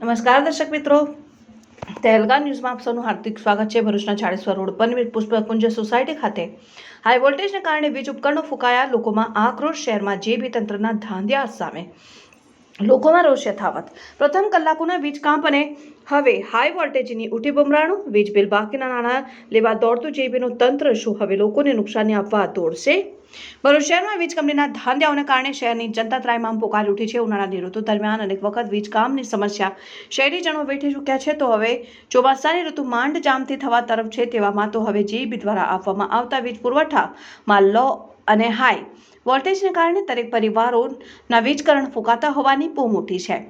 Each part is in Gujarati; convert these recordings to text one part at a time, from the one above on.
નમસ્કાર દર્શક મિત્રો, તહેલકા ન્યૂઝમાં આપ સૌનું હાર્દિક સ્વાગત છે। ભરૂચના ચાળેશ્વર રોડ પર પુષ્પકુંજ સોસાયટી ખાતે હાઈ વોલ્ટેજને કારણે વીજ ઉપકરણો ફૂંકાયા। લોકોમાં આક્રોશ। શહેરમાં જેબી તંત્રના ધાંધિયા સામે લોકોમાં રોષ યથાવત। પ્રથમ કલાકોના વીજ કાપ અને હવે હાઈ વોલ્ટેજની ઉઠી બમરાણું। વીજ બિલ બાકીના નાણાં લેવા દોડતું જેબીનું તંત્ર શું હવે લોકોને નુકસાની આપવા દોડશે? ભરૂચ શહેરમાં વીજ કંપનીના ધાંધિયાઓને કારણે શહેરની જનતા ત્રાહિમામ પોકારી ઉઠી છે। ઉનાળાની ઋતુ દરમિયાન અનેક વખત વીજ કામની સમસ્યા શહેરીજનો વેઠી ચૂક્યા છે, તો હવે ચોમાસાની ઋતુ માંડ જામતી થવા તરફ છે। તેવામાં તો હવે જેબી દ્વારા આપવામાં આવતા વીજ પુરવઠામાં લો અને હાઈ વોલ્ટેજને કારણે દરેક પરિવારોના વીજકરણ ફૂંકાતા હોવાની બૂમ ઉઠી છે।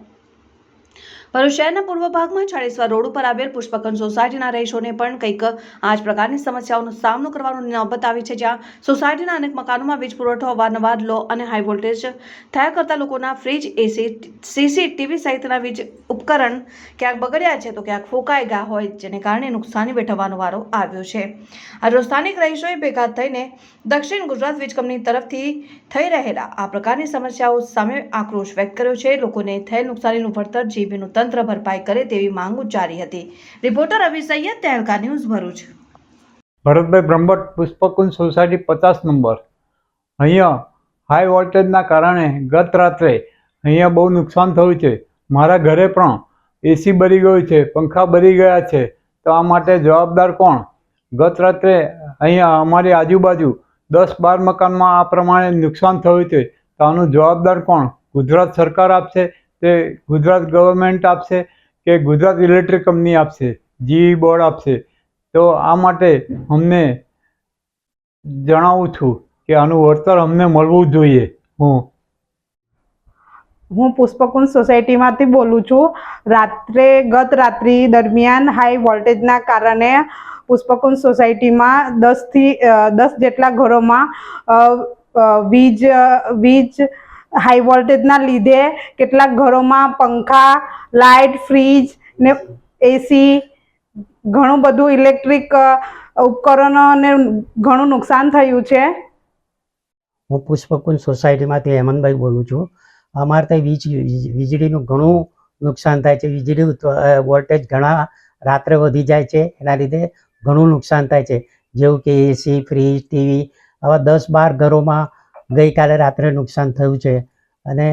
ભરૂચ શહેરના પૂર્વ ભાગમાં ચાળેશ્વર રોડ ઉપર આવેલ પુષ્પકુંજ સોસાયટીના રહીશોને પણ કંઈક આ જ પ્રકારની સમસ્યાઓનો સામનો કરવાનો નોબત આવી છે, જ્યાં સોસાયટીના અનેક મકાનોમાં વીજ પુરવઠો અવારનવાર લો અને હાઈ વોલ્ટેજ થયા કરતા લોકોના ફ્રીજ, એસી, સીસીટીવી સહિતના વીજ ઉપકરણ ક્યાંક બગડ્યા છે તો ક્યાંક ફૂંકાઈ ગયા હોય, જેને કારણે નુકસાની વેઠવાનો વારો આવ્યો છે। આજે સ્થાનિક રહીશોએ ભેગા થઈને દક્ષિણ ગુજરાત વીજ કંપની તરફથી થઈ રહેલા આ પ્રકારની સમસ્યાઓ સામે આક્રોશ વ્યક્ત કર્યો છે। લોકોને થયેલ નુકસાનીનું વળતર જેબીનું તંત્ર ભરપાઈ કરે તેવી માંગ ઉચ્ચારી હતી। Reporter Abhi Saiyed, Tehelka news, Bharuch. Bharatbhai Brahmbhatt, Pushpakunj society 50 number. અહીંયા હાઈ વોલ્ટેજના કારણે ગત રાત્રે અહીંયા બહુ નુકસાન થયું છે। મારા ઘરે પણ એસી બળી ગયું છે, પંખા બળી ગયા છે, તો આ માટે જવાબદાર કોણ? ગત રાત્રે અહીંયા અમારી આજુબાજુ 10-12 મકાનમાં આ પ્રમાણે નુકસાન થયું છે, તો આનું જવાબદાર કોણ? ગુજરાત સરકાર આપશે, તે ગુજરાત ગવર્મેન્ટ આપશે કે ગુજરાત ઇલેક્ટ્રિક કંપની આપશે, જીઈ બોર્ડ આપશે? તો આ માટે અમને જણાવું છું કે આનું વળતર અમને મળવું જોઈએ। હું પુષ્પકુંજ સોસાયટીમાંથી બોલું છું। ગત રાત્રિ દરમિયાન હાઈ વોલ્ટેજના કારણે પુષ્પકુંજ સોસાયટીમાં 10 જેટલા ઘરોમાં વીજ હાઈ વોલ્ટેજના લીધે કેટલાક ઘરોમાં પંખા, લાઇટ, ફ્રીજ ને એસી, ઘણું બધું ઇલેક્ટ્રિક ઉપકરણોને ઘણું નુકસાન થયું છે। હું પુષ્પકુંજ સોસાયટીમાંથી હેમંતભાઈ બોલું છું। અમારે ત્યાં વીજળીનું ઘણું નુકસાન થાય છે। વીજળી વોલ્ટેજ ઘણા રાત્રે વધી જાય છે, એના લીધે ઘણું નુકસાન થાય છે, જેવું કે એસી, ફ્રીજ, ટીવી, આવા 10-12 ઘરોમાં ગઈકાલે રાત્રે નુકસાન થયું છે। અને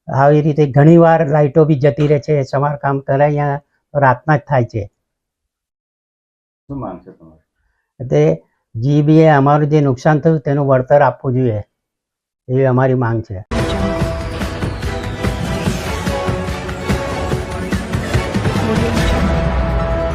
આવી રીતે ઘણીવાર લાઇટો બી જતી રહે છે, સમારકામ કરે અહીંયા રાતના જ થાય છે। શું માંગ છે તમારી? તે જીબીએ અમારું જે નુકસાન થયું તેનું વળતર આપવું જોઈએ, એવી અમારી માંગ છે। Audio